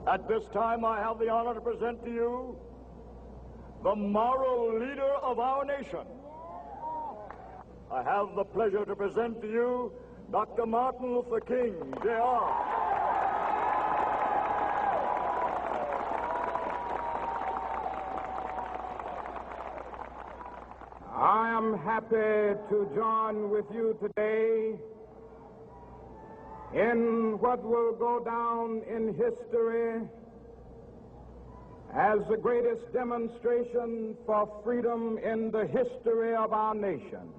At this time, I have the honor to present to you the moral leader of our nation. I have the pleasure to present to you Dr. Martin Luther King, Jr. I am happy to join with you today in what will go down in history as the greatest demonstration for freedom in the history of our nation.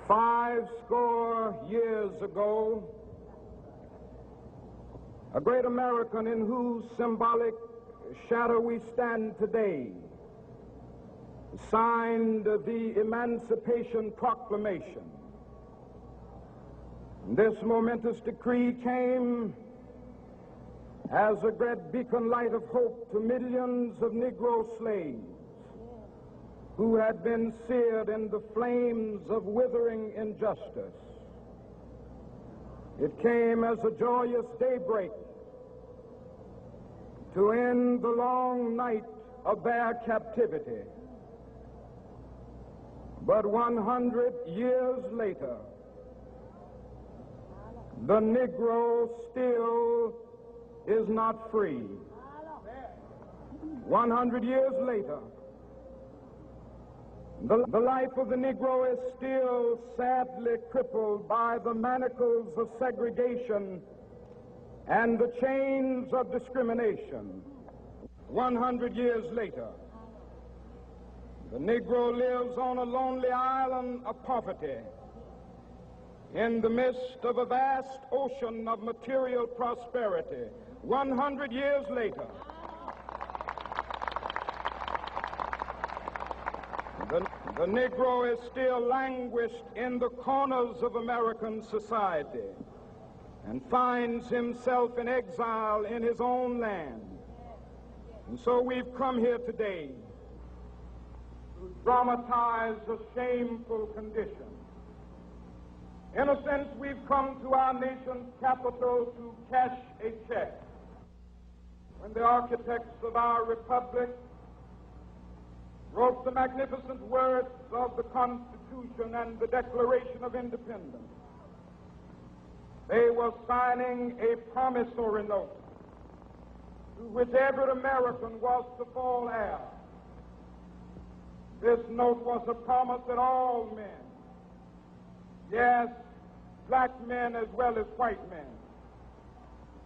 Five score years ago, a great American in whose symbolic shadow we stand today signed the Emancipation Proclamation. This momentous decree came as a great beacon light of hope to millions of Negro slaves who had been seared in the flames of withering injustice. It came as a joyous daybreak to end the long night of their captivity. But 100 years later, the Negro still is not free. 100 years later, the life of the Negro is still sadly crippled by the manacles of segregation and the chains of discrimination. 100 years later, the Negro lives on a lonely island of poverty in the midst of a vast ocean of material prosperity. 100 years later, the Negro is still languished in the corners of American society and finds himself in exile in his own land. And so we've come here today to dramatize a shameful condition. In a sense, we've come to our nation's capital to cash a check. When the architects of our republic wrote the magnificent words of the Constitution and the Declaration of Independence, they were signing a promissory note to which every American was to fall heir. This note was a promise that all men, yes, black men as well as white men,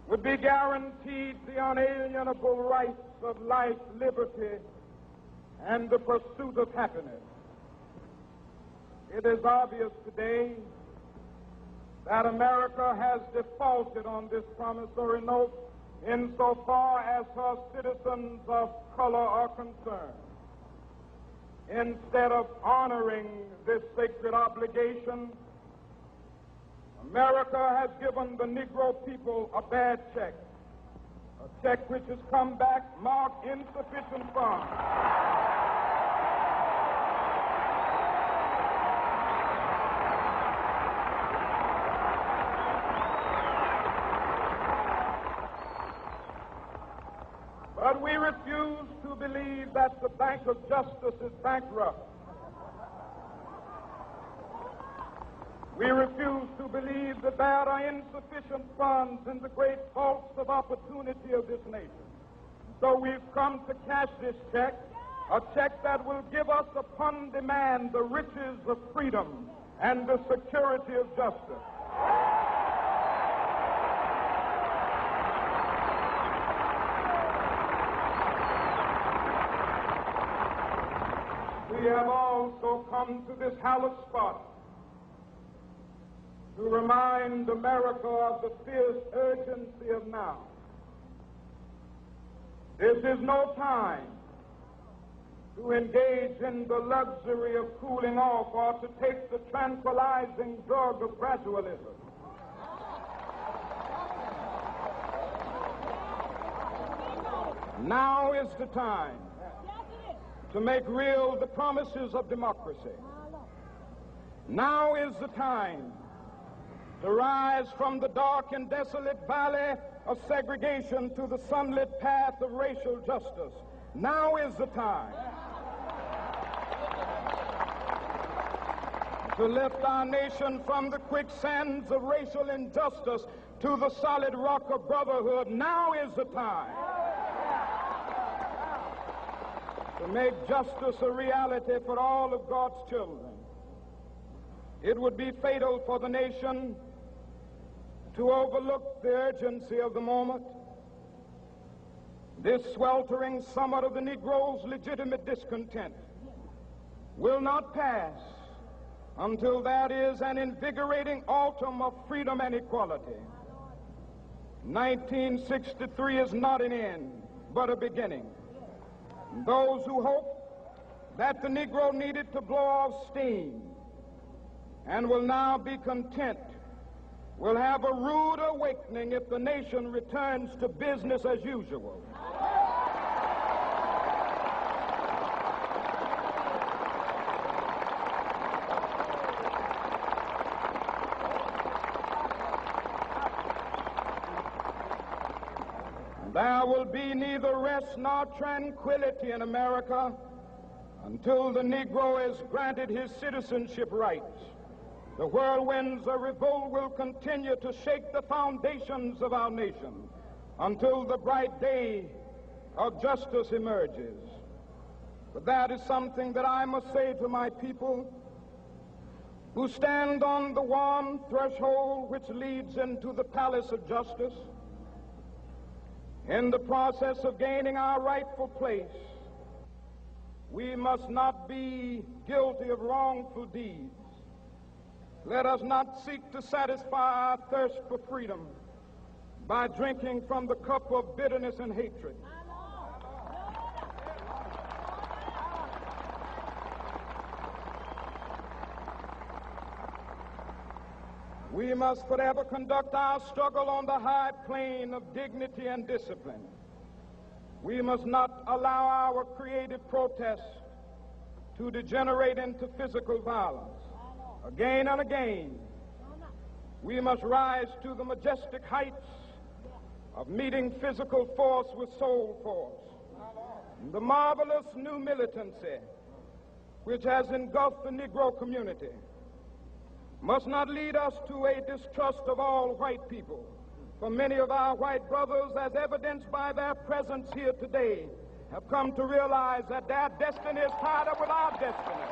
would be guaranteed the unalienable rights of life, liberty, and the pursuit of happiness. It is obvious today that America has defaulted on this promissory note insofar as her citizens of color are concerned. Instead of honoring this sacred obligation, America has given the Negro people a bad check, a check which has come back marked insufficient funds. But we refuse to believe that the Bank of Justice is bankrupt. We refuse to believe that there are insufficient funds in the great vaults of opportunity of this nation. So we've come to cash this check, a check that will give us upon demand the riches of freedom and the security of justice. We have also come to this hallowed spot to remind America of the fierce urgency of now. This is no time to engage in the luxury of cooling off or to take the tranquilizing drug of gradualism. Now is the time to make real the promises of democracy. Now is the time to rise from the dark and desolate valley of segregation to the sunlit path of racial justice. Now is the time to lift our nation from the quicksands of racial injustice to the solid rock of brotherhood. Now is the time to make justice a reality for all of God's children. It would be fatal for the nation to overlook the urgency of the moment. This sweltering summit of the Negro's legitimate discontent will not pass until that is an invigorating autumn of freedom and equality. 1963 is not an end, but a beginning. Those who hope that the Negro needed to blow off steam and will now be content will have a rude awakening if the nation returns to business as usual. There will be neither rest nor tranquility in America until the Negro is granted his citizenship rights. The whirlwinds of revolt will continue to shake the foundations of our nation until the bright day of justice emerges. But that is something that I must say to my people who stand on the warm threshold which leads into the palace of justice. In the process of gaining our rightful place, we must not be guilty of wrongful deeds. Let us not seek to satisfy our thirst for freedom by drinking from the cup of bitterness and hatred. We must forever conduct our struggle on the high plane of dignity and discipline. We must not allow our creative protest to degenerate into physical violence. Again and again, we must rise to the majestic heights of meeting physical force with soul force. The marvelous new militancy which has engulfed the Negro community must not lead us to a distrust of all white people. For many of our white brothers, as evidenced by their presence here today, have come to realize that their destiny is tied up with our destiny.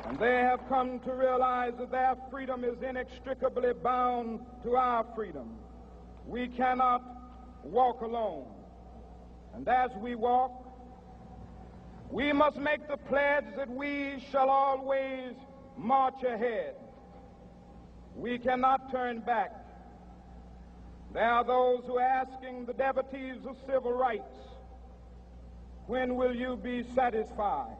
And they have come to realize that their freedom is inextricably bound to our freedom. We cannot walk alone. And as we walk, we must make the pledge that we shall always march ahead. We cannot turn back. There are those who are asking the devotees of civil rights, when will you be satisfied?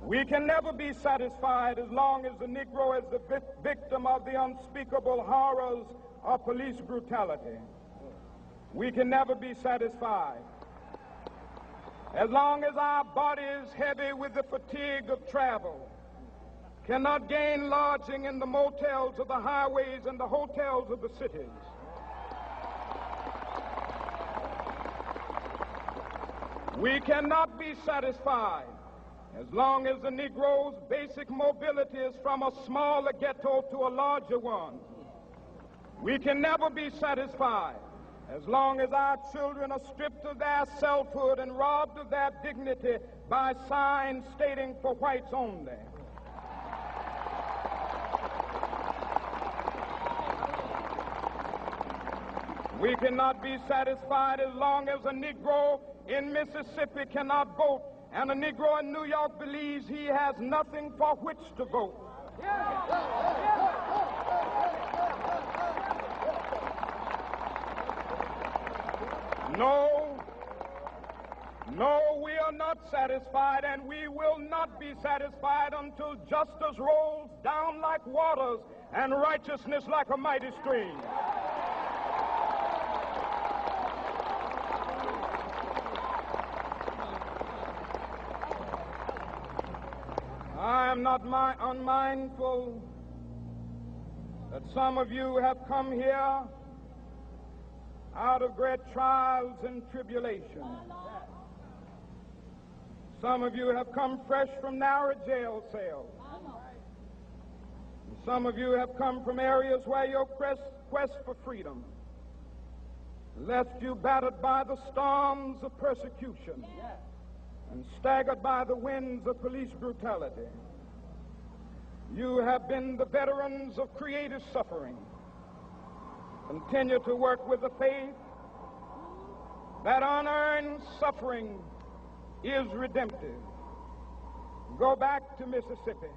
We can never be satisfied as long as the Negro is the victim of the unspeakable horrors of police brutality. We can never be satisfied as long as our body is heavy with the fatigue of travel, cannot gain lodging in the motels of the highways and the hotels of the cities. We cannot be satisfied as long as the Negro's basic mobility is from a smaller ghetto to a larger one. We can never be satisfied as long as our children are stripped of their selfhood and robbed of their dignity by signs stating for whites only. We cannot be satisfied as long as a Negro in Mississippi cannot vote and a Negro in New York believes he has nothing for which to vote. No, we are not satisfied, and we will not be satisfied until justice rolls down like waters and righteousness like a mighty stream. not unmindful that some of you have come here out of great trials and tribulations. Some of you have come fresh from narrow jail cells. Some of you have come from areas where your quest for freedom left you battered by the storms of persecution and staggered by the winds of police brutality. You have been the veterans of creative suffering. Continue to work with the faith that unearned suffering is redemptive. Go back to Mississippi.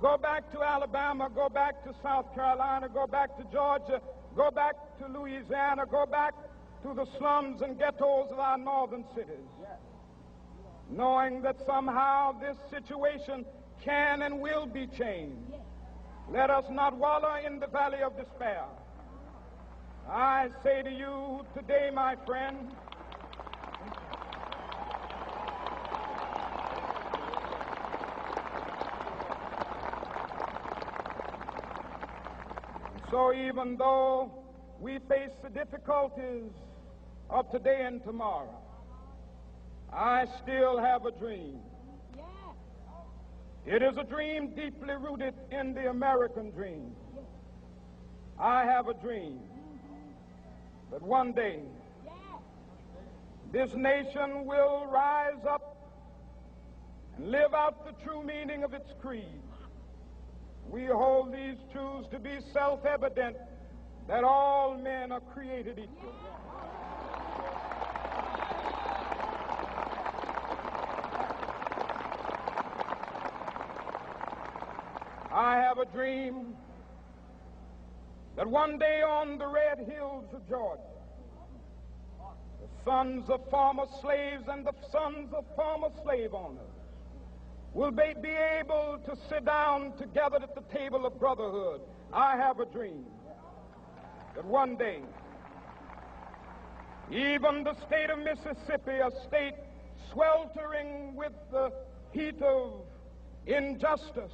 Go back to Alabama. Go back to South Carolina. Go back to Georgia. Go back to Louisiana. Go back to the slums and ghettos of our northern cities. Knowing that somehow this situation can and will be changed. Let us not wallow in the valley of despair. I say to you today, my friend, so even though we face the difficulties of today and tomorrow, I still have a dream. It is a dream deeply rooted in the American dream. I have a dream that one day this nation will rise up and live out the true meaning of its creed. We hold these truths to be self-evident, that all men are created equal. I have a dream that one day on the red hills of Georgia, the sons of former slaves and the sons of former slave owners will be able to sit down together at the table of brotherhood. I have a dream that one day, even the state of Mississippi, a state sweltering with the heat of injustice,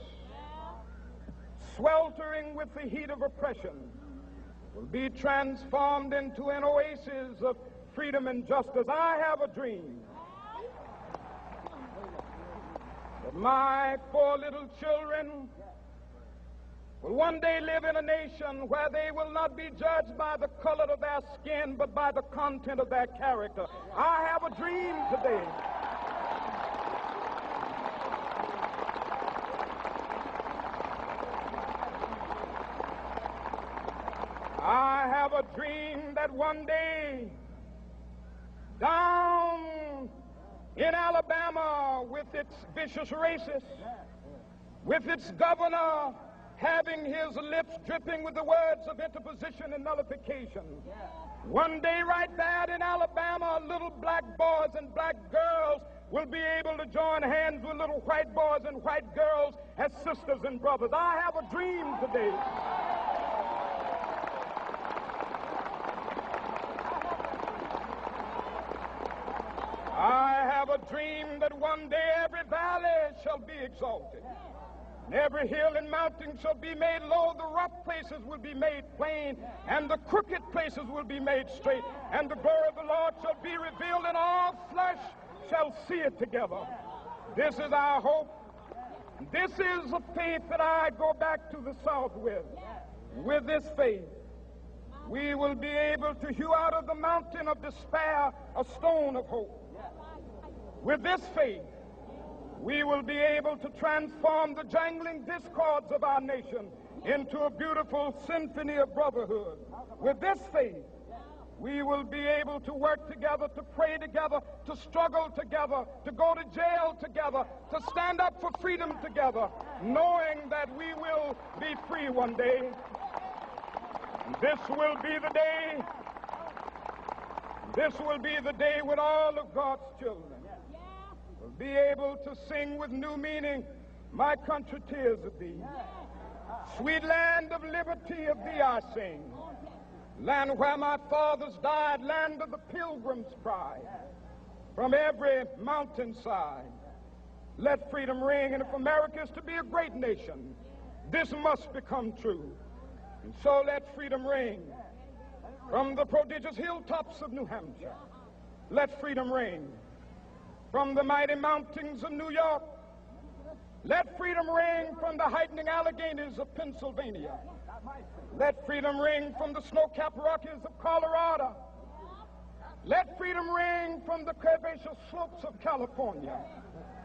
sweltering with the heat of oppression, will be transformed into an oasis of freedom and justice. I have a dream that my 4 little children will one day live in a nation where they will not be judged by the color of their skin, but by the content of their character. I have a dream today. I have a dream that one day, down in Alabama, with its vicious racists, with its governor having his lips dripping with the words of interposition and nullification, one day right there in Alabama, little black boys and black girls will be able to join hands with little white boys and white girls as sisters and brothers. I have a dream today. I have a dream that one day every valley shall be exalted, and every hill and mountain shall be made low. The rough places will be made plain, and the crooked places will be made straight, and the glory of the Lord shall be revealed, and all flesh shall see it together. This is our hope. This is a faith that I go back to the South with. With this faith, we will be able to hew out of the mountain of despair a stone of hope. With this faith, we will be able to transform the jangling discords of our nation into a beautiful symphony of brotherhood. With this faith, we will be able to work together, to pray together, to struggle together, to go to jail together, to stand up for freedom together, knowing that we will be free one day. This will be the day. This will be the day when all of God's children will be able to sing with new meaning, "My country, 'tis of thee. Sweet land of liberty, of thee I sing. Land where my fathers died, land of the pilgrim's pride. From every mountainside, Let freedom ring, and if America is to be a great nation, this must become true. And so let freedom ring from the prodigious hilltops of New Hampshire. Let freedom ring from the mighty mountains of New York. Let freedom ring from the heightening Alleghenies of Pennsylvania. Let freedom ring from the snow-capped Rockies of Colorado. Let freedom ring from the curvaceous slopes of California.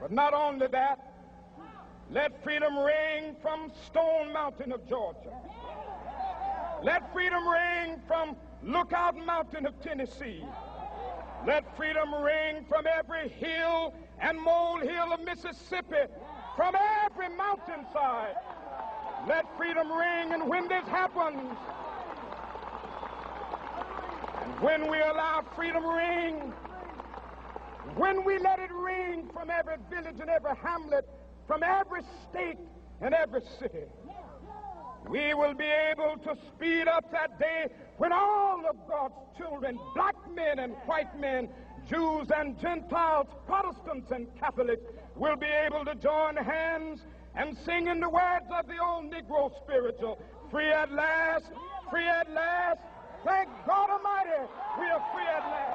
But not only that, let freedom ring from Stone Mountain of Georgia. Let freedom ring from Lookout Mountain of Tennessee. Let freedom ring from every hill and molehill of Mississippi, from every mountainside. Let freedom ring, and when this happens, and when we allow freedom ring, when we let it ring from every village and every hamlet, from every state and every city, we will be able to speed up that day when all of God's children, black men and white men, Jews and Gentiles, Protestants and Catholics, will be able to join hands and sing in the words of the old Negro spiritual, free at last, thank God Almighty, we are free at last.